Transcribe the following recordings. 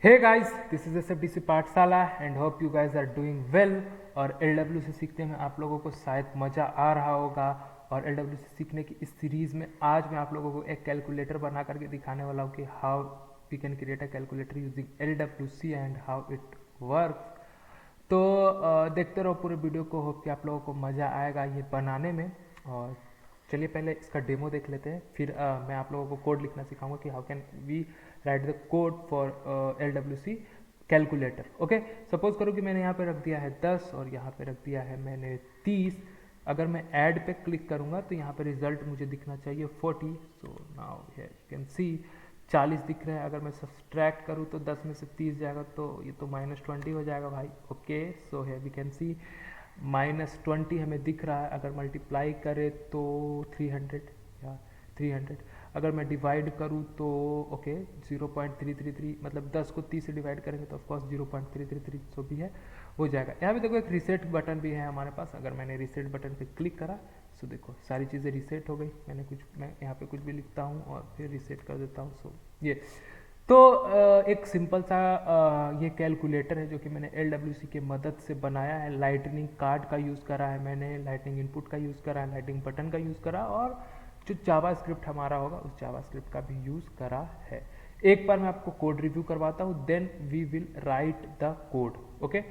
Hey guys, this is SFDC पाठशाला and hope you guys are doing well. और LWC सीखने में आप लोगों को शायद मज़ा आ रहा होगा। और एलडब्ल्यूसी सीखने की इस सीरीज़ में आज मैं आप लोगों को एक कैलकुलेटर बना करके दिखाने वाला हूँ कि how we can create a calculator using LWC and how it works. तो देखते रहो पूरे वीडियो को। होप कि आप लोगों को मज़ा आएगा ये बनाने में। और चलिए पहले इसका डेमो देख लेते हैं, फिर मैं आप लोगों को कोड लिखना सिखाऊंगा कि how can we write the code for LWC calculator. Okay, suppose करो कि मैंने यहाँ पे रख दिया है 10 और यहाँ पे रख दिया है मैंने 30। अगर मैं ऐड पे क्लिक करूँगा तो यहाँ पे रिजल्ट मुझे दिखना चाहिए 40। So now here you can सी 40 दिख रहा है। अगर मैं सब्सट्रैक्ट करूँ तो 10 में से 30 जाएगा तो ये तो -20 हो जाएगा भाई। Okay, so here we can see -20 हमें दिख रहा है। अगर मल्टीप्लाई करें तो 300 या 300। अगर मैं डिवाइड करूँ तो ओके 0.333, मतलब 10 को 30 से डिवाइड करेंगे तो ऑफकोर्स 0.333 जो भी है हो जाएगा। यहाँ पे देखो एक रीसेट बटन भी है हमारे पास। अगर मैंने रीसेट बटन पे क्लिक करा सो देखो सारी चीज़ें रीसेट हो गई। मैं यहाँ पे कुछ भी लिखता हूँ और फिर रीसेट कर देता हूँ। सो ये तो एक सिंपल सा ये कैलकुलेटर है जो कि मैंने एलडब्ल्यूसी के मदद से बनाया है। लाइटनिंग कार्ड का यूज़ करा है मैंने, लाइटनिंग इनपुट का यूज़ करा है, लाइटनिंग बटन का यूज़ करा और जो जावा स्क्रिप्ट हमारा होगा उस जावा स्क्रिप्ट का भी यूज़ करा है। एक बार मैं आपको कोड रिव्यू करवाता हूँ, then we will write the code. Okay,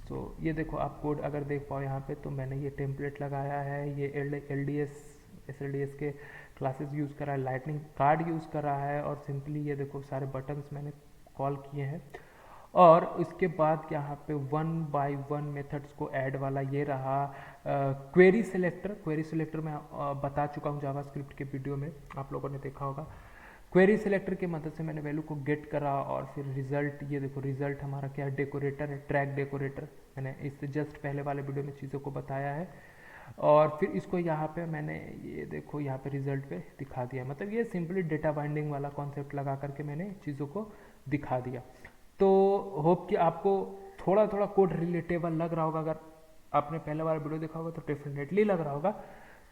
so ये देखो आप कोड अगर देख पाओ यहाँ पे, तो मैंने ये टेम्पलेट लगाया है, ये एस एल डी एस के क्लासेस यूज़ करा है, लाइटनिंग कार्ड यूज़ करा है और सिंपली ये देखो सारे बटन्स मैंने कॉल किए हैं। और इसके बाद यहाँ पे 1 बाय 1 मेथड्स को ऐड वाला ये रहा क्वेरी सिलेक्टर मैं बता चुका हूँ जावास्क्रिप्ट के वीडियो में, आप लोगों ने देखा होगा। क्वेरी सिलेक्टर की मदद से मैंने वैल्यू को गेट करा और फिर रिजल्ट, ये देखो रिजल्ट हमारा क्या है, डेकोरेटर है, ट्रैक डेकोरेटर। मैंने इससे जस्ट पहले वाले वीडियो में चीज़ों को बताया है। और फिर इसको यहाँ पे मैंने ये देखो यहाँ पे रिजल्ट पे दिखा दिया। मतलब ये सिंपली डेटा बाइंडिंग वाला कॉन्सेप्ट लगा करके मैंने चीज़ों को दिखा दिया। तो होप कि आपको थोड़ा थोड़ा कोड रिलेटेबल लग रहा होगा। अगर आपने पहले वाला वीडियो देखा होगा तो डेफिनेटली लग रहा होगा।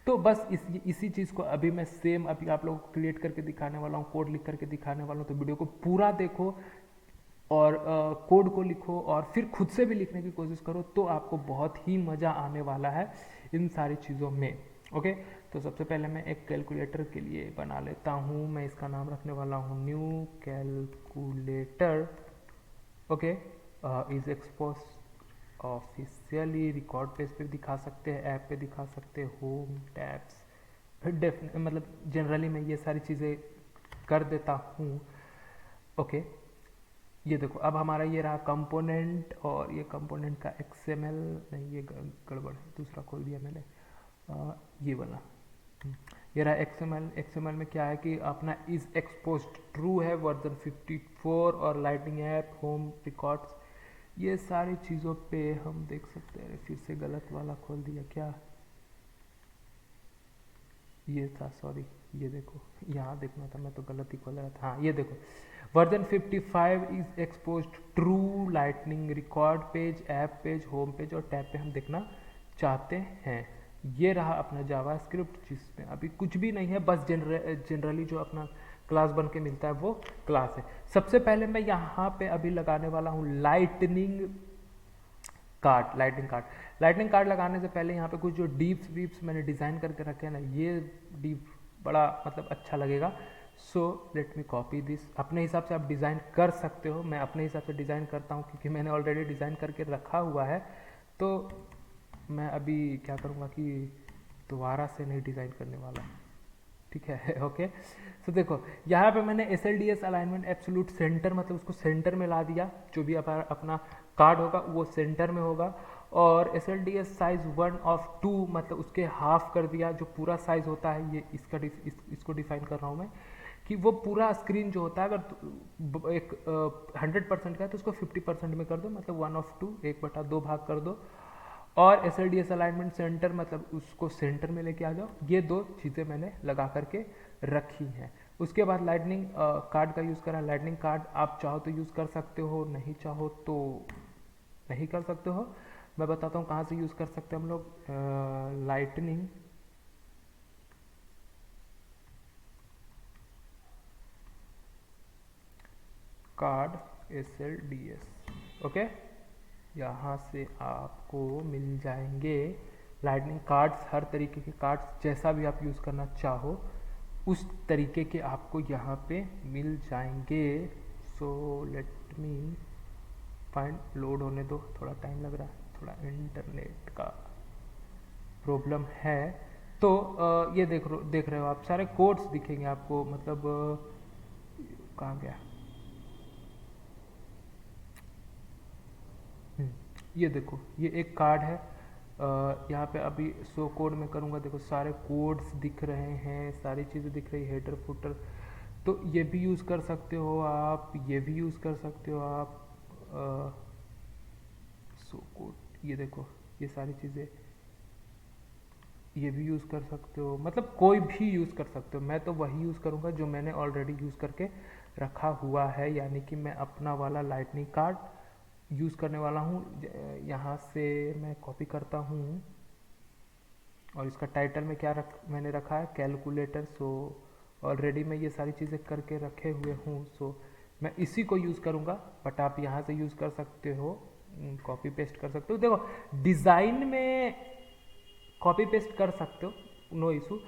तो बस इसी चीज़ को अभी मैं सेम अभी आप लोगों को क्रिएट करके दिखाने वाला हूँ, कोड लिख करके दिखाने वाला हूँ। तो वीडियो को पूरा देखो और कोड को लिखो और फिर खुद से भी लिखने की कोशिश करो, तो आपको बहुत ही मज़ा आने वाला है इन सारी चीज़ों में। ओके, तो सबसे पहले मैं एक कैलकुलेटर के लिए बना लेता हूँ। मैं इसका नाम रखने वाला हूँ new calculator. Okay, is expose officially record page पे दिखा सकते हैं, ऐप पे दिखा सकते हैं, होम टैब्स, मतलब जनरली मैं ये सारी चीज़ें कर देता हूँ। ओके, ये देखो अब हमारा ये रहा कंपोनेंट और ये कंपोनेंट का एक्सएमएल नहीं, ये गड़बड़ है, दूसरा खोल दिया मैंने। ये वाला ये रहा एक्सएमएल में क्या है कि अपना इज एक्सपोज ट्रू है, वर्जन 54 और लाइटनिंग ऐप, होम रिकॉर्ड्स, ये सारी चीज़ों पे हम देख सकते हैं। फिर से गलत वाला खोल दिया क्या, ये था सॉरी, ये देखो यहाँ देखना था, मैं तो गलत ही खोल रहा था। हाँ ये देखो version 55 is expose true, lightning record page, app page, home page और टैब पे हम देखना चाहते हैं। ये रहा अपना जावा स्क्रिप्ट जिसमें अभी कुछ भी नहीं है, बस जनरली जो अपना क्लास बन के मिलता है वो क्लास है। सबसे पहले मैं यहाँ पे अभी लगाने वाला हूँ लाइटनिंग कार्ड लगाने से पहले यहाँ पे कुछ जो डीप्स वीप्स मैंने डिज़ाइन करके रखे हैं ना, ये डीप बड़ा मतलब अच्छा लगेगा। So let me copy this. अपने हिसाब से आप डिज़ाइन कर सकते हो, मैं अपने हिसाब से डिज़ाइन करता हूँ क्योंकि मैंने ऑलरेडी डिज़ाइन करके रखा हुआ है। तो मैं अभी क्या करूँगा कि दोबारा से नहीं डिज़ाइन करने वाला, ठीक है। ओके, तो देखो यहाँ पे मैंने SLDS अलाइनमेंट एब्सोल्यूट सेंटर, मतलब उसको सेंटर में ला दिया। जो भी अपना कार्ड होगा वो सेंटर में होगा। और SLDS साइज 1/2, मतलब उसके हाफ कर दिया। जो पूरा साइज होता है ये इसको डिफाइन कर रहा हूँ मैं, कि वो पूरा स्क्रीन जो होता है अगर एक 100% का है तो उसको 50% में कर दो, मतलब 1/2, 1/2 भाग कर दो। और SLDS अलाइनमेंट सेंटर, मतलब उसको सेंटर में लेके आ जाओ। ये दो चीज़ें मैंने लगा करके रखी हैं। उसके बाद लाइटनिंग कार्ड का यूज़ करा। लाइटनिंग कार्ड आप चाहो तो यूज़ कर सकते हो, नहीं चाहो तो नहीं कर सकते हो। मैं बताता हूँ कहाँ से यूज़ कर सकते हैं हम लोग। Lightning card SLDS। ओके, यहाँ से आपको मिल जाएंगे लाइटनिंग कार्ड्स, हर तरीके के कार्ड्स, जैसा भी आप यूज़ करना चाहो उस तरीके के आपको यहाँ पे मिल जाएंगे। So let me find, load होने दो, थोड़ा टाइम लग रहा है, थोड़ा इंटरनेट का प्रॉब्लम है। तो ये देख रहे हो आप, सारे कोड्स दिखेंगे आपको, मतलब कहाँ गया, ये देखो, ये एक कार्ड है। यहाँ पे अभी शो कोड में करूँगा, देखो सारे कोड्स दिख रहे हैं, सारी चीज़ें दिख रही है, हेडर फुटर। तो ये भी यूज़ कर सकते हो आप, ये भी यूज़ कर सकते हो आप। शो कोड, ये देखो, ये सारी चीज़ें, ये भी यूज़ कर सकते हो, मतलब कोई भी यूज़ कर सकते हो। मैं तो वही यूज़ करूँगा जो मैंने ऑलरेडी यूज़ करके रखा हुआ है, यानी कि मैं अपना वाला लाइटनिंग कार्ड यूज़ करने वाला हूँ। यहाँ से मैं कॉपी करता हूँ और इसका टाइटल में क्या मैंने रखा है, कैलकुलेटर। सो ऑलरेडी मैं ये सारी चीज़ें करके रखे हुए हूँ, सो मैं इसी को यूज़ करूँगा। बट आप यहाँ से यूज़ कर सकते हो, कॉपी पेस्ट कर सकते हो। देखो डिज़ाइन में कॉपी पेस्ट कर सकते हो, नो इशू,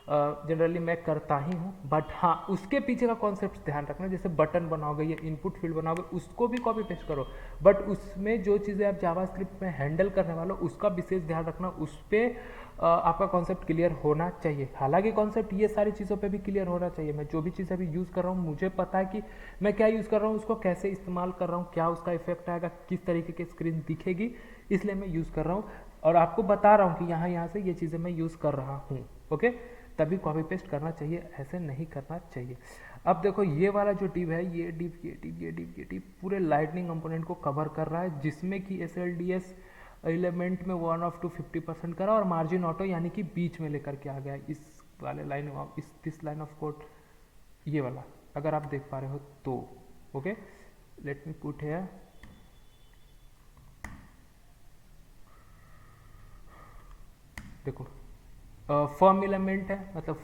जनरली मैं करता ही हूँ। बट हाँ, उसके पीछे का कॉन्सेप्ट ध्यान रखना, जैसे बटन बनाओगे या इनपुट फील्ड बनाओगे उसको भी कॉपी पेस्ट करो, बट उसमें जो चीज़ें आप जावास्क्रिप्ट में हैंडल करने वाले हो उसका विशेष ध्यान रखना, उस पर आपका कॉन्सेप्ट क्लियर होना चाहिए। हालांकि कॉन्सेप्ट ये सारी चीज़ों पे भी क्लियर होना चाहिए। मैं जो भी चीज़ अभी यूज़ कर रहा हूँ मुझे पता है कि मैं क्या यूज़ कर रहा हूँ, उसको कैसे इस्तेमाल कर रहा हूँ, क्या उसका इफेक्ट आएगा, किस तरीके की स्क्रीन दिखेगी, इसलिए मैं यूज़ कर रहा हूँ और आपको बता रहा हूँ कि यहाँ से ये चीज़ें मैं यूज़ कर रहा हूँ। ओके, तभी कॉपी पेस्ट करना चाहिए, ऐसे नहीं करना चाहिए। अब देखो ये वाला जो डिव है, ये डिव पूरे लाइटनिंग कंपोनेंट को कवर कर रहा है, जिसमें कि SLDS एलिमेंट में 1 ऑफ टू 50% करा और मार्जिन ऑटो यानी कि बीच में लेकर के आ गया इस वाले line of this line of code, ये वाला, अगर आप देख पा रहे हो तो। Okay, let me put here, देखो फॉर्म एलिमेंट है, मतलब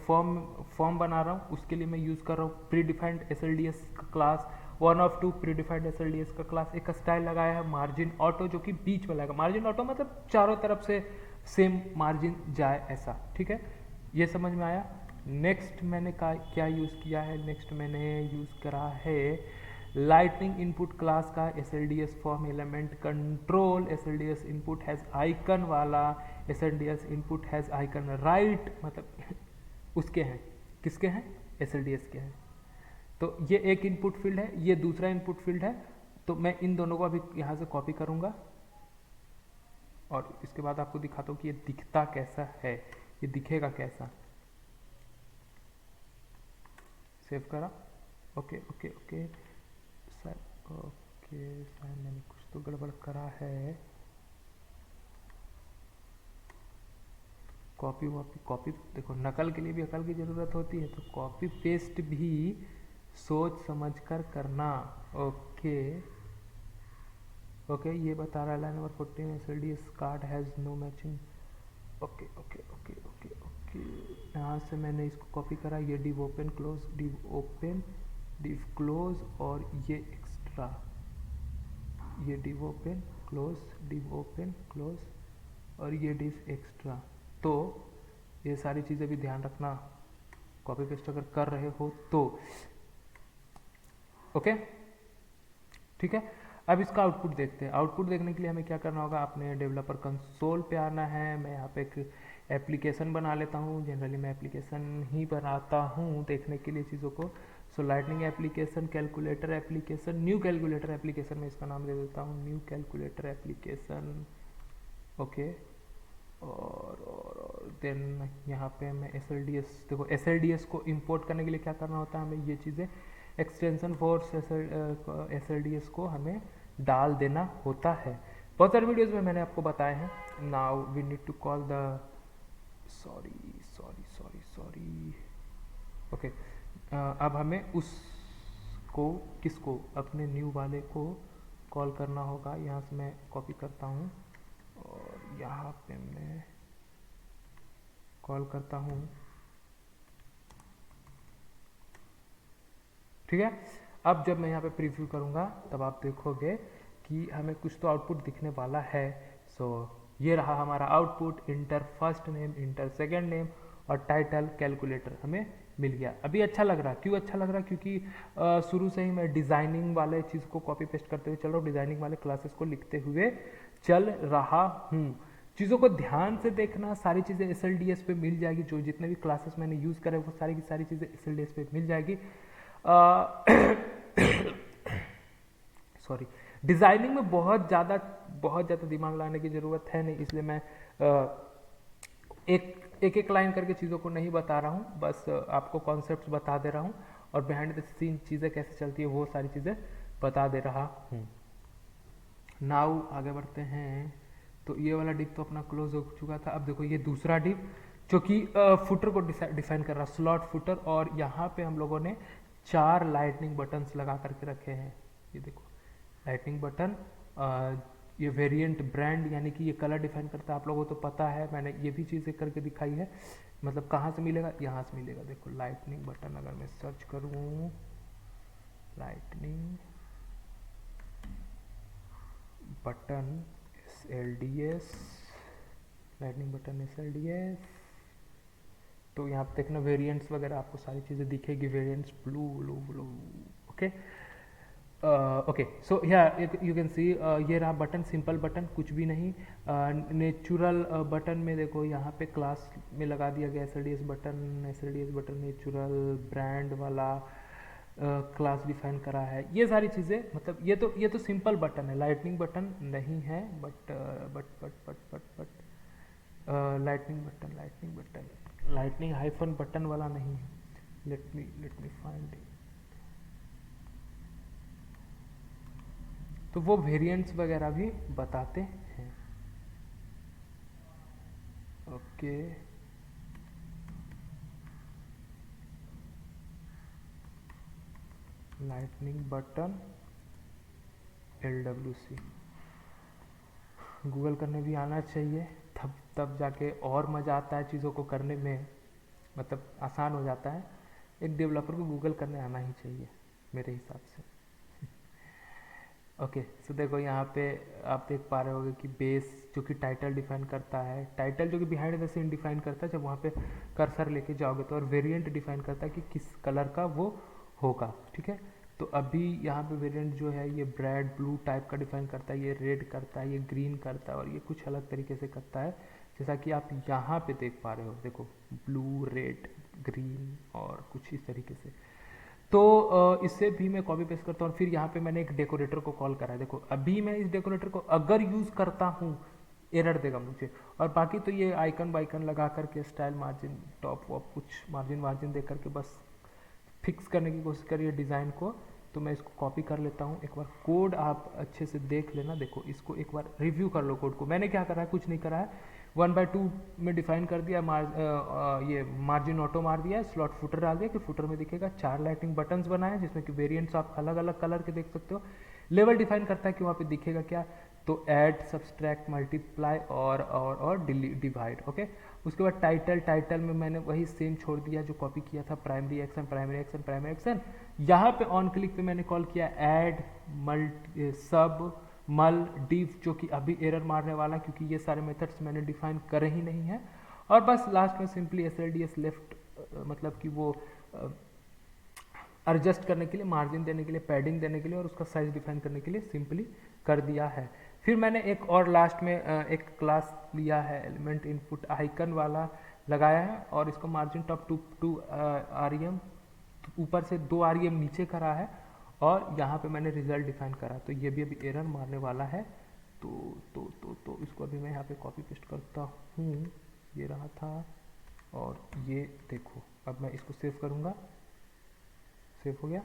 फॉर्म बना रहा हूँ, उसके लिए मैं यूज़ कर रहा हूँ प्री डिफाइंड SLDS का class, 1 of 2 pre defined SLDS का क्लास। एक स्टाइल लगाया है मार्जिन ऑटो, जो कि बीच में लगाएगा। मार्जिन ऑटो मतलब चारों तरफ से सेम मार्जिन जाए, ऐसा, ठीक है, ये समझ में आया। नेक्स्ट मैंने क्या यूज़ किया है, नेक्स्ट मैंने यूज़ करा है लाइटनिंग इनपुट क्लास का SLDS form element control. SLDS input has icon वाला, SLDS input has icon right, मतलब उसके हैं, किसके हैं, SLDS के हैं। तो ये एक इनपुट फील्ड है, ये दूसरा इनपुट फील्ड है। तो मैं इन दोनों को अभी यहाँ से कॉपी करूँगा और इसके बाद आपको दिखाता हूँ कि ये दिखता कैसा है, ये दिखेगा कैसा। सेव करा, ओके ओके ओके ओके, मैंने कुछ तो गड़बड़ करा है। कॉपी देखो, नकल के लिए भी अकल की ज़रूरत होती है, तो कॉपी पेस्ट भी सोच समझ कर करना। ओके ओके, ये बता रहा है line number 14 SLDS card has no matching. Okay okay okay okay okay, यहाँ से मैंने इसको कॉपी करा, ये डिव ओपन डिव क्लोज और ये एक्स्ट्रा, ये डिव ओपन क्लोज और ये डिव एक्स्ट्रा। तो ये सारी चीज़ें भी ध्यान रखना कॉपी पेस्ट अगर कर रहे हो तो। ओके, ठीक है। अब इसका आउटपुट देखते हैं। आउटपुट देखने के लिए हमें क्या करना होगा, अपने डेवलपर कंसोल पे आना है। मैं यहाँ पे एक एप्लीकेशन बना लेता हूँ, जनरली मैं एप्लीकेशन ही बनाता हूँ देखने के लिए चीज़ों को। So lightning application, calculator application, new calculator application, मैं इसका नाम दे देता हूँ न्यू कैलकुलेटर एप्लीकेशन। ओके, और देन यहाँ पे मैं SLDS, देखो SLDS को इंपोर्ट करने के लिए क्या करना होता है, हमें ये चीज़ें एक्सटेंशन फोर्स SLDS को हमें डाल देना होता है। बहुत सारे वीडियोज़ में मैंने आपको बताया है। Now we need to call the sorry okay, अब हमें उसको, किसको, अपने न्यू वाले को कॉल करना होगा। यहाँ से मैं कॉपी करता हूँ और यहाँ पे मैं कॉल करता हूँ, ठीक है। अब जब मैं यहाँ पे प्रीव्यू करूँगा तब आप देखोगे कि हमें कुछ तो आउटपुट दिखने वाला है। सो ये रहा हमारा output, inter first name, inter second name और टाइटल कैलकुलेटर हमें मिल गया। अभी अच्छा लग रहा है। क्यों अच्छा लग रहा है? क्योंकि शुरू से ही मैं डिज़ाइनिंग वाले चीज़ को कॉपी पेस्ट करते हुए चल रहा हूँ, डिज़ाइनिंग वाले क्लासेस को लिखते हुए चल रहा हूँ। चीज़ों को ध्यान से देखना, सारी चीज़ें SLDS पे मिल जाएगी। जो जितने भी क्लासेस मैंने यूज़ करे वो सारी की सारी चीज़ें SLDS पे मिल जाएगी। सॉरी, डिज़ाइनिंग में बहुत ज़्यादा दिमाग लगाने की ज़रूरत है नहीं, इसलिए मैं एक लाइन करके चीज़ों को नहीं बता रहा हूँ, बस आपको कॉन्सेप्ट्स बता दे रहा हूँ और बिहाइंड द सीन चीज़ें कैसे चलती है वो सारी चीज़ें बता दे रहा हूँ। नाउ आगे बढ़ते हैं। तो ये वाला डिप तो अपना क्लोज हो चुका था। अब देखो ये दूसरा डिप जो कि फुटर को डिफाइन कर रहा, स्लॉट फुटर, और यहाँ पे हम लोगों ने 4 लाइटनिंग बटन्स लगा करके रखे हैं। ये देखो लाइटनिंग बटन, ये वेरिएंट ब्रांड यानी कि ये कलर डिफाइन करता है। आप लोगों को तो पता है, मैंने ये भी चीज़ें करके दिखाई है। मतलब कहाँ से मिलेगा? यहाँ से मिलेगा। देखो लाइटनिंग बटन, अगर मैं सर्च करूँ lightning button SLDS, lightning button SLDS, तो यहाँ पे देखना वेरिएंट्स वगैरह आपको सारी चीज़ें दिखेगी। Variants blue blue blue, okay okay. So you can सी ये रहा बटन, सिंपल बटन, कुछ भी नहीं। नेचुरल बटन में देखो यहाँ पे क्लास में लगा दिया गया SLDS बटन नेचुरल ब्रांड वाला क्लास डिफाइन करा है। ये सारी चीज़ें, मतलब ये तो सिंपल बटन है, लाइटनिंग बटन नहीं है। बट लाइटनिंग हाइफन बटन वाला नहीं है। Let me find it. तो वो वेरिएंट्स वगैरह भी बताते हैं। Okay lightning button LWC, Google करने भी आना चाहिए, तब जाके और मज़ा आता है चीज़ों को करने में, मतलब आसान हो जाता है। एक डेवलपर को गूगल करने आना ही चाहिए मेरे हिसाब से। ओके सो देखो यहाँ पे आप देख पा रहे होगे कि बेस जो कि टाइटल डिफाइन करता है, टाइटल जो कि बिहाइंड द सीन डिफाइन करता है जब वहाँ पे कर्सर लेके जाओगे तो, और वेरिएंट डिफाइन करता है कि किस कलर का वो होगा। ठीक है, तो अभी यहाँ पे वेरिएंट जो है ये ब्रेड ब्लू टाइप का डिफाइन करता है, ये रेड करता है, ये ग्रीन करता है और ये कुछ अलग तरीके से करता है, जैसा कि आप यहाँ पे देख पा रहे हो। देखो ब्लू रेड ग्रीन और कुछ इस तरीके से। तो इससे भी मैं कॉपी पेस्ट करता हूँ और फिर यहाँ पे मैंने एक डेकोरेटर को कॉल करा है। देखो अभी मैं इस डेकोरेटर को अगर यूज़ करता हूँ एरर देगा मुझे, और बाकी तो ये आइकन वाइकन लगा करके स्टाइल मार्जिन टॉप वॉप कुछ मार्जिन दे करके बस फिक्स करने की कोशिश करिए डिज़ाइन को। तो मैं इसको कॉपी कर लेता हूँ। एक बार कोड आप अच्छे से देख लेना। देखो इसको एक बार रिव्यू कर लो कोड को। मैंने क्या करा है, कुछ नहीं करा है, 1/2 में डिफाइन कर दिया, ये मार्जिन ऑटो मार दिया है, स्लॉट फुटर डाल दिया कि फुटर में दिखेगा। 4 लाइटिंग बटन्स बनाए जिसमें कि वेरिएंट्स आप अलग अलग कलर के देख सकते हो। लेवल डिफाइन करता है कि वहाँ पे दिखेगा क्या, तो ऐड सब्सट्रैक्ट मल्टीप्लाई और डिवाइड। ओके, उसके बाद टाइटल में मैंने वही सेम छोड़ दिया जो कॉपी किया था, प्राइमरी एक्शन। यहाँ पे ऑन क्लिक पे मैंने कॉल किया ऐड सब मल डिव, जो कि अभी एरर मारने वाला क्योंकि ये सारे मेथड्स मैंने डिफाइन करे ही नहीं है। और बस लास्ट में सिंपली SLDS लेफ्ट, मतलब कि वो एडजस्ट करने के लिए, मार्जिन देने के लिए, पैडिंग देने के लिए और उसका साइज डिफाइन करने के लिए सिंपली कर दिया है। फिर मैंने एक और लास्ट में एक क्लास लिया है, एलिमेंट इनपुट आइकन वाला लगाया है और इसको मार्जिन टॉप टू REM, ऊपर से 2 REM नीचे करा है और यहाँ पे मैंने रिजल्ट डिफाइन करा। तो ये भी अभी एरर मारने वाला है। तो इसको अभी मैं यहाँ पे कॉपी पेस्ट करता हूँ, ये रहा था और ये देखो। अब मैं इसको सेव करूँगा, सेव हो गया।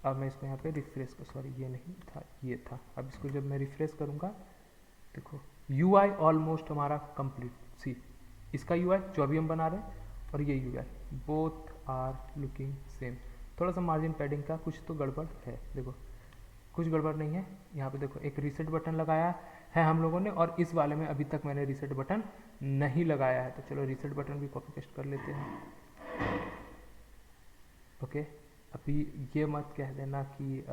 अब मैं इसको यहाँ पे रिफ्रेश कर, सॉरी ये नहीं था, ये था। अब इसको जब मैं रिफ्रेश करूँगा, देखो UI ऑलमोस्ट हमारा कंप्लीट। सी इसका UI जो अभी हम बना रहे हैं और ये UI both are looking same. थोड़ा सा मार्जिन पैडिंग का कुछ तो गड़बड़ है, देखो कुछ गड़बड़ नहीं है। यहाँ पे देखो एक रीसेट बटन लगाया है हम लोगों ने और इस वाले में अभी तक मैंने रीसेट बटन नहीं लगाया है। तो चलो रीसेट बटन भी कॉपी पेस्ट कर लेते हैं। ओके अभी ये मत कह देना कि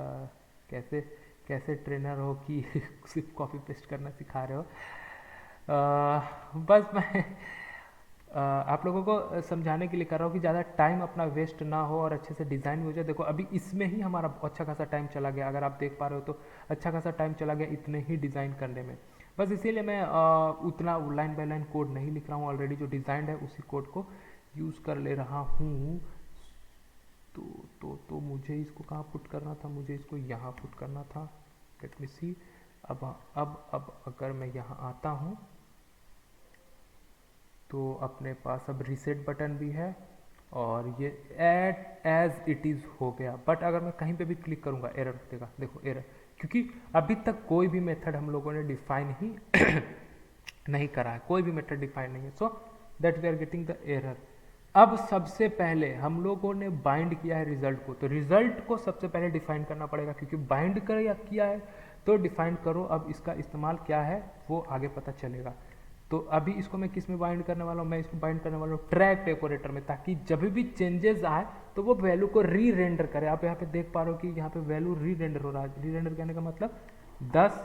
कैसे कैसे ट्रेनर हो कि सिर्फ कॉपी पेस्ट करना सिखा रहे हो। बस मैं आप लोगों को समझाने के लिए कर रहा हूँ कि ज़्यादा टाइम अपना वेस्ट ना हो और अच्छे से डिज़ाइन हो जाए। देखो अभी इसमें ही हमारा अच्छा खासा टाइम चला गया, अगर आप देख पा रहे हो तो अच्छा खासा टाइम चला गया इतने ही डिज़ाइन करने में। बस इसीलिए मैं उतना लाइन बाय लाइन कोड नहीं लिख रहा हूँ, ऑलरेडी जो डिज़ाइंड है उसी कोड को यूज़ कर ले रहा हूँ। तो मुझे इसको कहाँ पुट करना था, मुझे इसको यहाँ पुट करना था। लेट मी सी। अब अगर मैं यहाँ आता हूँ तो अपने पास अब रीसेट बटन भी है और ये ऐड एज इट इज़ हो गया। बट अगर मैं कहीं पे भी क्लिक करूँगा एरर देगा, देखो एरर, क्योंकि अभी तक कोई भी मेथड हम लोगों ने डिफाइन ही नहीं करा है, कोई भी मेथड डिफाइन नहीं है, so that we are getting the error. अब सबसे पहले हम लोगों ने बाइंड किया है रिजल्ट को, तो रिजल्ट को सबसे पहले डिफाइन करना पड़ेगा, क्योंकि बाइंड कर या किया है तो डिफाइन करो। अब इसका इस्तेमाल क्या है वो आगे पता चलेगा। तो अभी इसको मैं किस में बाइंड करने वाला हूँ, मैं इसको बाइंड करने वाला हूँ ट्रैक डेकोरेटर में, ताकि जब भी चेंजेस आए तो वो वैल्यू को री रेंडर करे। आप यहाँ पे देख पा रहे हो कि यहाँ पे वैल्यू री रेंडर हो रहा है। री रेंडर कहने का मतलब 10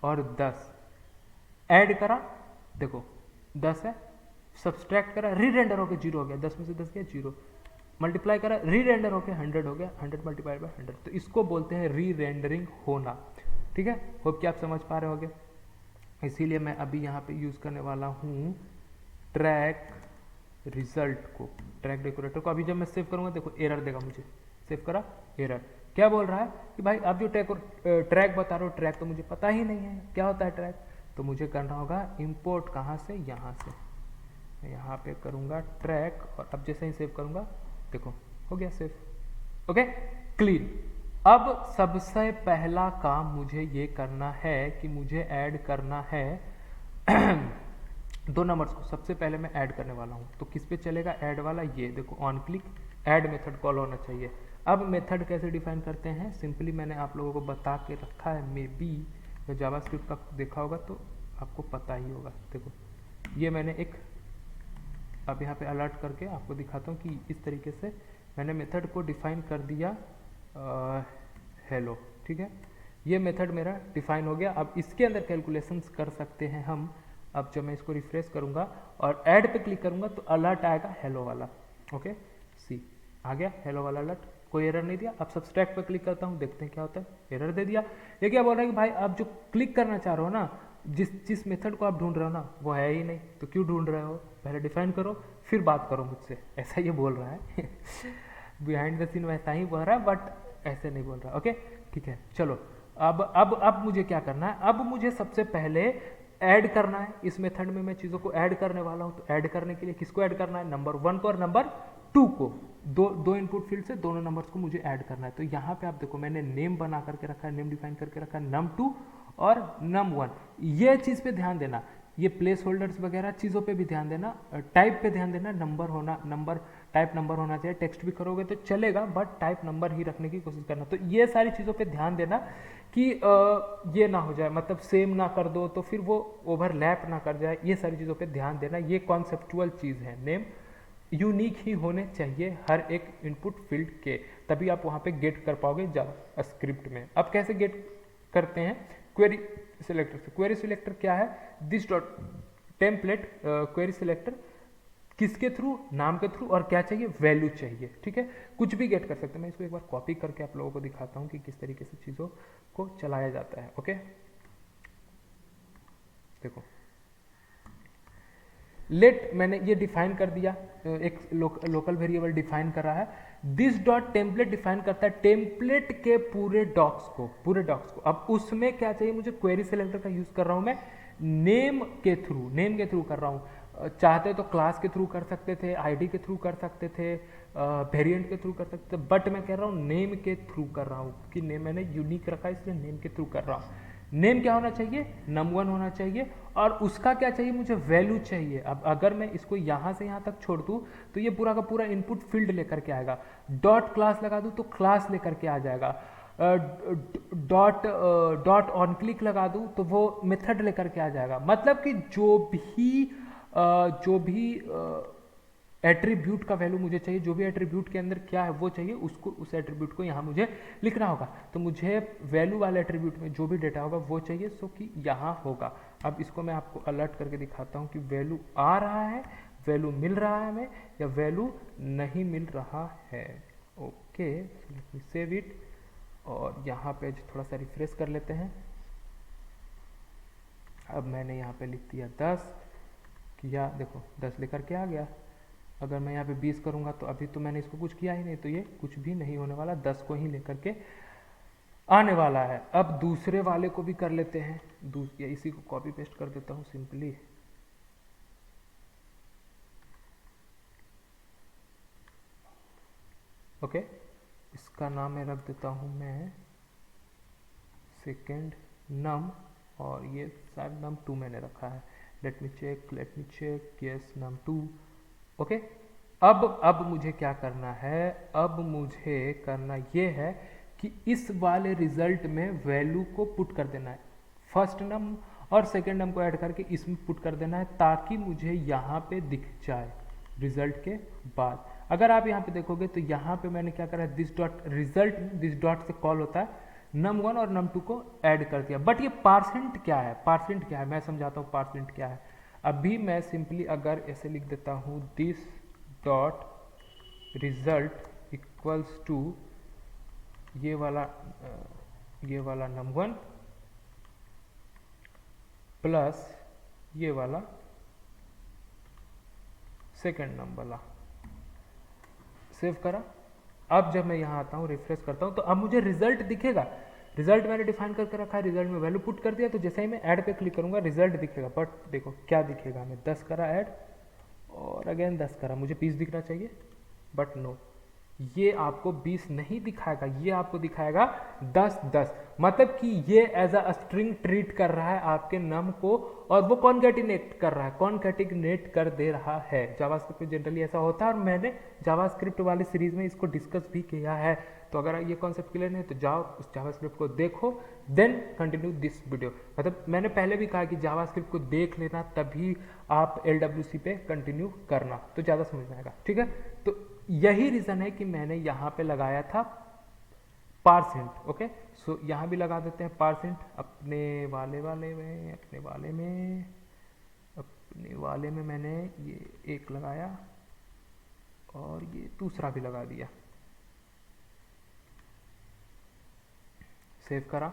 और 10 ऐड करा, देखो 10 है, सब्सट्रैक्ट करा, री रेंडर होकर 0 हो गया, 10 में से 10 गया 0, मल्टीप्लाई करा, री रेंडर होकर 100 हो गया, 100 मल्टीप्लाई बाय 100। तो इसको बोलते हैं री रेंडरिंग होना। ठीक है, होप कि आप समझ पा रहे होगे। इसीलिए मैं अभी यहाँ पे यूज़ करने वाला हूँ ट्रैक रिजल्ट को, ट्रैक डेकोरेटर को। अभी जब मैं सेव करूँगा देखो एरर देगा मुझे, सेव करा एरर। क्या बोल रहा है कि भाई आप जो ट्रैक बता रहे हो, ट्रैक तो मुझे पता ही नहीं है क्या होता है ट्रैक। तो मुझे करना होगा इंपोर्ट, कहाँ से, यहाँ से। मैं यहाँ पे करूँगा ट्रैक और अब जैसे ही सेव करूँगा देखो हो गया सेव। Okay clean. अब सबसे पहला काम मुझे ये करना है कि मुझे ऐड करना है 2 नंबर्स को। सबसे पहले मैं ऐड करने वाला हूँ, तो किस पे चलेगा ऐड वाला, ये देखो on click add method call होना चाहिए। अब मेथड कैसे डिफाइन करते हैं, सिंपली मैंने आप लोगों को बता के रखा है, मे बी जावास्क्रिप्ट का देखा होगा तो आपको पता ही होगा। देखो ये मैंने एक अब यहाँ पे अलर्ट करके आपको दिखाता हूँ कि इस तरीके से मैंने मेथड को डिफाइन कर दिया हेलो। ठीक है, ये मेथड मेरा डिफाइन हो गया। अब इसके अंदर कैलकुलेशंस कर सकते हैं हम। अब जब मैं इसको रिफ्रेश करूँगा और ऐड पे क्लिक करूँगा तो अलर्ट आएगा हेलो वाला। ओके सी आ गया हेलो वाला अलर्ट, कोई एरर नहीं दिया। अब सब्सट्रैक्ट पे क्लिक करता हूँ, देखते हैं क्या होता है, एरर दे दिया। ये क्या बोल रहा है कि भाई आप जो क्लिक करना चाह रहे हो ना, जिस मेथड को आप ढूंढ रहे हो ना वो है ही नहीं, तो क्यों ढूंढ रहे हो, पहले डिफाइन करो फिर बात करो मुझसे, ऐसा ये बोल रहा है। बिहाइंड द सीन वैसा ही बोल रहा है बट ऐसे नहीं बोल रहा। ओके ठीक है, चलो अब मुझे क्या करना है, अब मुझे सबसे पहले ऐड करना है। इस मेथड में मैं चीज़ों को ऐड करने वाला हूँ, तो ऐड करने के लिए किसको ऐड करना है, नंबर 1 को और नंबर 2 को। दो इनपुट फील्ड से दोनों नंबर्स को मुझे ऐड करना है। तो यहाँ पे आप देखो मैंने नेम बना करके रखा है, नेम डिफाइन करके रखा है, num2 और num1। ये चीज़ पे ध्यान देना, ये प्लेस होल्डर्स वगैरह चीज़ों पे भी ध्यान देना, टाइप पे ध्यान देना, नंबर होना, नंबर टाइप नंबर होना चाहिए। टेक्स्ट भी करोगे तो चलेगा बट टाइप नंबर ही रखने की कोशिश करना। तो ये सारी चीज़ों पे ध्यान देना कि ये ना हो जाए, मतलब सेम ना कर दो तो फिर वो ओवरलैप ना कर जाए। ये सारी चीज़ों पे ध्यान देना, ये कॉन्सेप्चुअल चीज़ है। नेम यूनिक ही होने चाहिए हर एक इनपुट फील्ड के, तभी आप वहाँ पे गेट कर पाओगे जावास्क्रिप्ट में। अब कैसे गेट करते हैं, क्वेरी सिलेक्टर से। क्वेरी सिलेक्टर क्या है, this dot template query selector किसके थ्रू, नाम के थ्रू, और क्या चाहिए, वैल्यू चाहिए। ठीक है, कुछ भी गेट कर सकते हैं। मैं इसको एक बार कॉपी करके आप लोगों को दिखाता हूँ कि किस तरीके से चीज़ों को चलाया जाता है। ओके देखो लेट मैंने ये डिफाइन कर दिया, एक लोकल वेरिएबल डिफाइन कर रहा है। दिस डॉट टेम्पलेट डिफाइन करता है टेम्पलेट के पूरे डॉक्स को। अब उसमें क्या चाहिए मुझे, क्वेरी सिलेक्टर का यूज कर रहा हूं मैं नेम के थ्रू कर रहा हूं। चाहते तो क्लास के थ्रू कर सकते थे, आईडी के थ्रू कर सकते थे, वेरिएंट के थ्रू कर सकते थे, बट मैं कह रहा हूँ नेम के थ्रू कर रहा हूँ कि नेम मैंने यूनिक रखा है इसलिए नेम के थ्रू कर रहा हूँ। नेम क्या होना चाहिए, num1 होना चाहिए, और उसका क्या चाहिए मुझे, वैल्यू चाहिए। अब अगर मैं इसको यहाँ से यहाँ तक छोड़ दूँ तो ये पूरा का पूरा इनपुट फील्ड लेकर के आएगा। डॉट क्लास लगा दूँ तो क्लास लेकर के आ जाएगा। डॉट ऑन क्लिक लगा दूँ तो वो मेथड लेकर के आ जाएगा। मतलब कि जो भी एट्रीब्यूट का वैल्यू मुझे चाहिए, जो भी एट्रीब्यूट के अंदर क्या है वो चाहिए, उसको उस एट्रीब्यूट को यहाँ मुझे लिखना होगा। तो मुझे वैल्यू वाले एट्रीब्यूट में जो भी डेटा होगा वो चाहिए, सो कि यहाँ होगा। अब इसको मैं आपको अलर्ट करके दिखाता हूँ कि वैल्यू आ रहा है, वैल्यू मिल रहा है हमें, या वैल्यू नहीं मिल रहा है। Okay, let me save it, और यहाँ पे थोड़ा सा रिफ्रेश कर लेते हैं। अब मैंने यहाँ पे लिख दिया 10 किया, देखो 10 लेकर के आ गया। अगर मैं यहाँ पे 20 करूँगा तो अभी तो मैंने इसको कुछ किया ही नहीं, तो ये कुछ भी नहीं होने वाला, 10 को ही लेकर के आने वाला है। अब दूसरे वाले को भी कर लेते हैं, या इसी को कॉपी पेस्ट कर देता हूँ सिंपली। ओके, इसका नाम मैं रख देता हूँ मैं सेकेंड नम, और ये शायद num2 मैंने रखा है। Let me check, yes num2। Okay, अब मुझे क्या करना है, अब मुझे करना ये है कि इस वाले रिजल्ट में वैल्यू को पुट कर देना है, फर्स्ट नम और सेकेंड नम को ऐड करके इसमें पुट कर देना है, ताकि मुझे यहाँ पे दिख जाए रिजल्ट के बाद। अगर आप यहाँ पे देखोगे तो यहाँ पे मैंने क्या करा है, this dot result, this dot से कॉल होता है, num1 और num2 को ऐड कर दिया। बट ये पार्सेंट क्या है, पार्सेंट क्या है मैं समझाता हूँ पार्सेंट क्या है। अभी मैं सिंपली अगर ऐसे लिख देता हूँ, this dot result equals to ये वाला num1 प्लस ये वाला सेकेंड नम वाला, सेव करा। अब जब मैं यहाँ आता हूँ, रिफ्रेश करता हूँ, तो अब मुझे रिजल्ट दिखेगा। रिजल्ट मैंने डिफाइन करके रखा है, रिजल्ट में वैल्यू पुट कर दिया, तो जैसे ही मैं ऐड पे क्लिक करूंगा रिजल्ट दिखेगा। बट देखो क्या दिखेगा, मैं 10 करा ऐड और अगेन 10 करा, मुझे 20 दिखना चाहिए, बट नो, ये आपको 20 नहीं दिखाएगा, ये आपको दिखाएगा 10। मतलब कि ये एज अ स्ट्रिंग ट्रीट कर रहा है आपके नम को, और वो कॉन्कैटिनेट कर रहा है, कॉन्कैटिनेट कर दे रहा है। जावास्क्रिप्ट में जनरली ऐसा होता है, और मैंने जावास्क्रिप्ट वाली सीरीज में इसको डिस्कस भी किया है। तो अगर ये कॉन्सेप्ट क्लियर नहीं तो जाओ उस जावास्क्रिप्ट को देखो, देन कंटिन्यू दिस वीडियो। मतलब मैंने पहले भी कहा कि जावास्क्रिप्ट को देख लेना, तभी आप LWC पे कंटिन्यू करना, तो ज़्यादा समझ में आएगा। ठीक है, तो यही रीज़न है कि मैंने यहाँ पे लगाया था पार्सेंट। ओके, सो यहाँ भी लगा देते हैं पार्सेंट, अपने वाले में मैंने ये एक लगाया और ये दूसरा भी लगा दिया, सेव करा,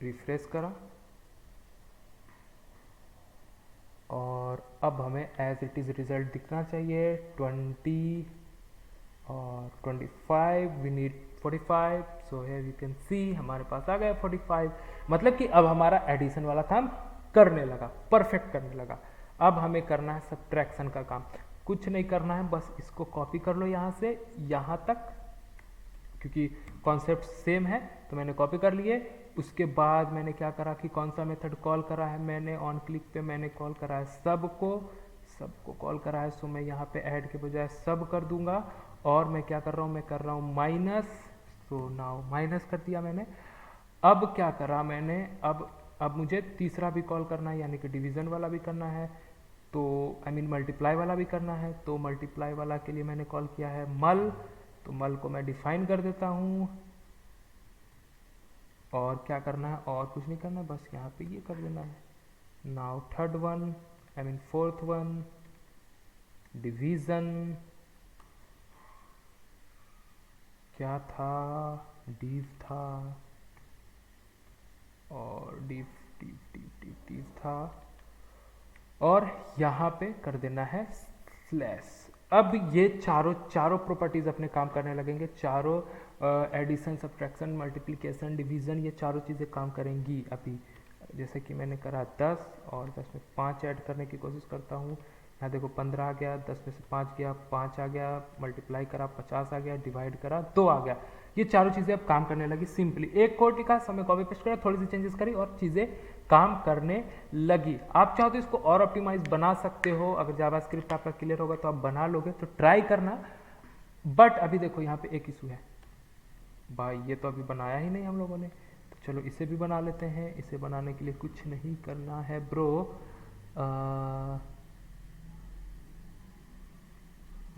रिफ्रेश करा, और अब हमें एज इट इज़ रिजल्ट दिखना चाहिए 20 और 25, we need 45, so here you can see हमारे पास आ गया 45। मतलब कि अब हमारा एडिशन वाला काम करने लगा, परफेक्ट करने लगा। अब हमें करना है सब्ट्रैक्शन का काम, कुछ नहीं करना है, बस इसको कॉपी कर लो यहाँ से यहाँ तक, क्योंकि कॉन्सेप्ट सेम है, तो मैंने कॉपी कर लिए। उसके बाद मैंने क्या करा कि कौन सा मेथड कॉल करा है, मैंने ऑन क्लिक पे मैंने कॉल करा है सबको कॉल करा है। सो मैं यहाँ पे ऐड के बजाय सब कर दूंगा, और मैं क्या कर रहा हूँ, मैं कर रहा हूँ माइनस, सो नाउ माइनस कर दिया मैंने। अब क्या करा मैंने, अब मुझे तीसरा भी कॉल करना है, यानी कि डिवीजन वाला भी करना है, तो आई मीन मल्टीप्लाई वाला भी करना है। तो मल्टीप्लाई वाला के लिए मैंने कॉल किया है मल, तो मल को मैं डिफाइन कर देता हूँ। और क्या करना है, और कुछ नहीं करना, बस यहाँ पे ये कर देना है। Now third one, I mean fourth one, division क्या था, डिव था, और डिव था, और यहाँ पे कर देना है स्लैश। अब ये चारों प्रॉपर्टीज अपने काम करने लगेंगे, चारों एडिशन, सब्ट्रैक्शन, मल्टीप्लिकेशन, डिवीजन, ये चारों चीज़ें काम करेंगी। अभी जैसे कि मैंने करा 10 और 10 में 5 ऐड करने की कोशिश करता हूँ, यहाँ देखो 15 आ गया, 10 में से 5 गया, 5 आ गया, मल्टीप्लाई करा 50 आ गया, डिवाइड करा 2 आ गया। ये चारों चीज़ें अब काम करने लगी सिंपली। एक कोड लिखा, समय कॉपी पेस्ट करा, थोड़ी सी चेंजेस करी और चीज़ें काम करने लगी। आप चाहो तो इसको और ऑप्टिमाइज बना सकते हो, अगर जावास्क्रिप्ट आपका क्लियर होगा तो आप बना लोगे, तो ट्राई करना। बट अभी देखो यहाँ पे एक इशू है भाई, ये तो अभी बनाया ही नहीं हम लोगों ने, तो चलो इसे भी बना लेते हैं। इसे बनाने के लिए कुछ नहीं करना है ब्रो,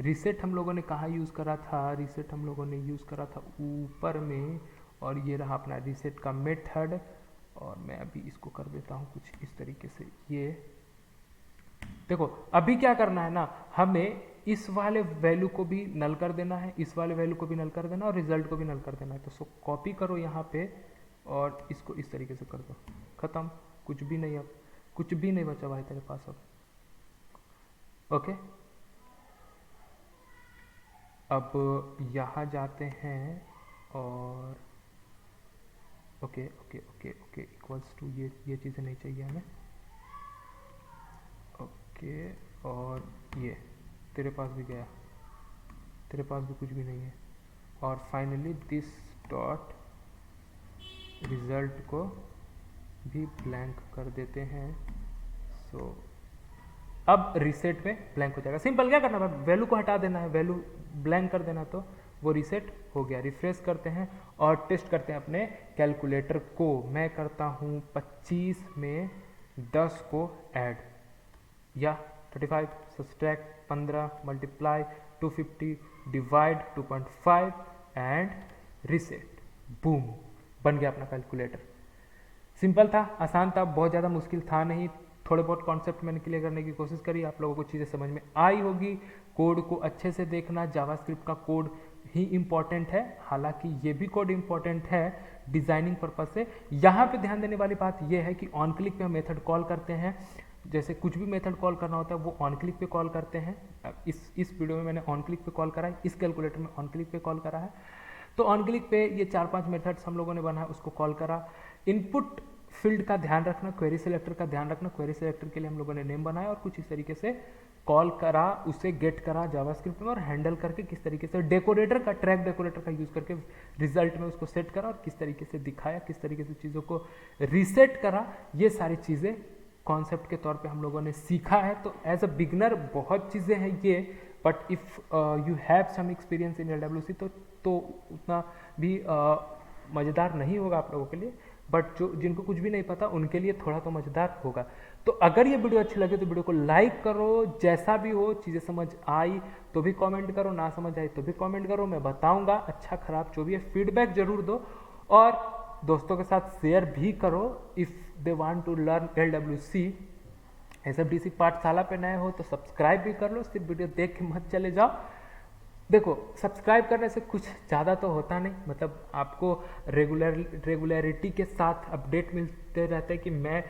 रीसेट हम लोगों ने कहाँ यूज़ करा था, रीसेट हम लोगों ने यूज़ करा था ऊपर में, और ये रहा अपना रीसेट का मेथड। और मैं अभी इसको कर देता हूँ कुछ इस तरीके से। ये देखो अभी क्या करना है ना, हमें इस वाले वैल्यू को भी नल कर देना है, इस वाले वैल्यू को भी नल कर देना और रिजल्ट को भी नल कर देना है। तो कॉपी करो यहाँ पे और इसको इस तरीके से कर दो, खत्म, कुछ भी नहीं, अब कुछ भी नहीं बचा भाई तेरे पास अब। ओके, अब यहाँ जाते हैं और okay okay okay okay equals to, ये चीज़ें नहीं चाहिए हमें। ओके, और ये तेरे पास भी गया, तेरे पास भी कुछ भी नहीं है। और फाइनली दिस डॉट रिजल्ट को भी ब्लैंक कर देते हैं। सो अब रीसेट में ब्लैंक हो जाएगा। सिंपल, क्या करना है, वैल्यू को हटा देना है, वैल्यू ब्लैंक कर देना, तो वो रीसेट हो गया। रिफ्रेश करते हैं और टेस्ट करते हैं अपने कैलकुलेटर को। मैं करता हूँ 25 में 10 को ऐड, या 35 subtract 15 multiply 250 divide 2.5 and reset, boom, बन गया अपना कैलकुलेटर। सिंपल था, आसान था, बहुत ज़्यादा मुश्किल था नहीं। थोड़े बहुत कॉन्सेप्ट मैंने क्लियर करने की कोशिश करी, आप लोगों को चीज़ें समझ में आई होगी। कोड को अच्छे से देखना, जावास्क्रिप्ट का कोड ही इम्पॉर्टेंट है, हालांकि ये भी कोड इम्पॉर्टेंट है डिजाइनिंग पर्पज से। यहाँ पे ध्यान देने वाली बात यह है कि ऑन क्लिक पे हम मेथड कॉल करते हैं। जैसे कुछ भी मेथड कॉल करना होता है वो ऑन क्लिक पे कॉल करते हैं। इस वीडियो में मैंने ऑन क्लिक पे कॉल करा है, इस कैलकुलेटर में ऑन क्लिक पे कॉल करा है। तो ऑन क्लिक पे ये 4-5 मेथड्स हम लोगों ने बना है, उसको कॉल करा। इनपुट फील्ड का ध्यान रखना, क्वेरी सिलेक्टर का ध्यान रखना, क्वेरी सिलेक्टर के लिए हम लोगों ने नेम बनाया और कुछ इस तरीके से कॉल करा, उसे गेट करा जावास्क्रिप्ट में, और हैंडल करके किस तरीके से डेकोरेटर का, ट्रैक डेकोरेटर का यूज करके रिजल्ट में उसको सेट करा और किस तरीके से दिखाया, किस तरीके से चीज़ों को रीसेट करा, ये सारी चीज़ें कॉन्सेप्ट के तौर पे हम लोगों ने सीखा है। तो एज अ बिगनर बहुत चीज़ें हैं ये, but if you have some experience in LWC तो उतना भी मज़ेदार नहीं होगा आप लोगों के लिए, बट जो जिनको कुछ भी नहीं पता उनके लिए थोड़ा तो मज़ेदार होगा। तो अगर ये वीडियो अच्छी लगे तो वीडियो को लाइक करो, जैसा भी हो, चीज़ें समझ आई तो भी कमेंट करो, ना समझ आई तो भी कमेंट करो, मैं बताऊंगा, अच्छा खराब जो भी है फीडबैक जरूर दो, और दोस्तों के साथ शेयर भी करो if they want to learn LWC। SFDC पाठशाला पे नए हो तो सब्सक्राइब भी कर लो, सिर्फ वीडियो देख के मत चले जाओ। देखो सब्सक्राइब करने से कुछ ज़्यादा तो होता नहीं, मतलब आपको रेगुलरिटी के साथ अपडेट मिलते रहते हैं कि मैं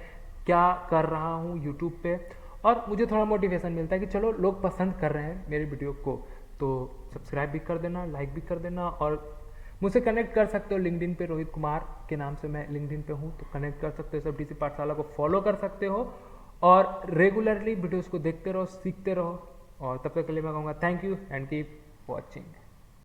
क्या कर रहा हूँ यूट्यूब पे, और मुझे थोड़ा मोटिवेशन मिलता है कि चलो लोग पसंद कर रहे हैं मेरे वीडियो को। तो सब्सक्राइब भी कर देना, लाइक भी कर देना, और मुझसे कनेक्ट कर सकते हो लिंक्डइन पे, रोहित कुमार के नाम से मैं लिंक्डइन पे हूँ, तो कनेक्ट कर सकते हो। SFDC पाठशाला को फॉलो कर सकते हो और रेगुलरली वीडियोज़ को देखते रहो, सीखते रहो। और तब तक के लिए मैं कहूँगा thank you and keep watching।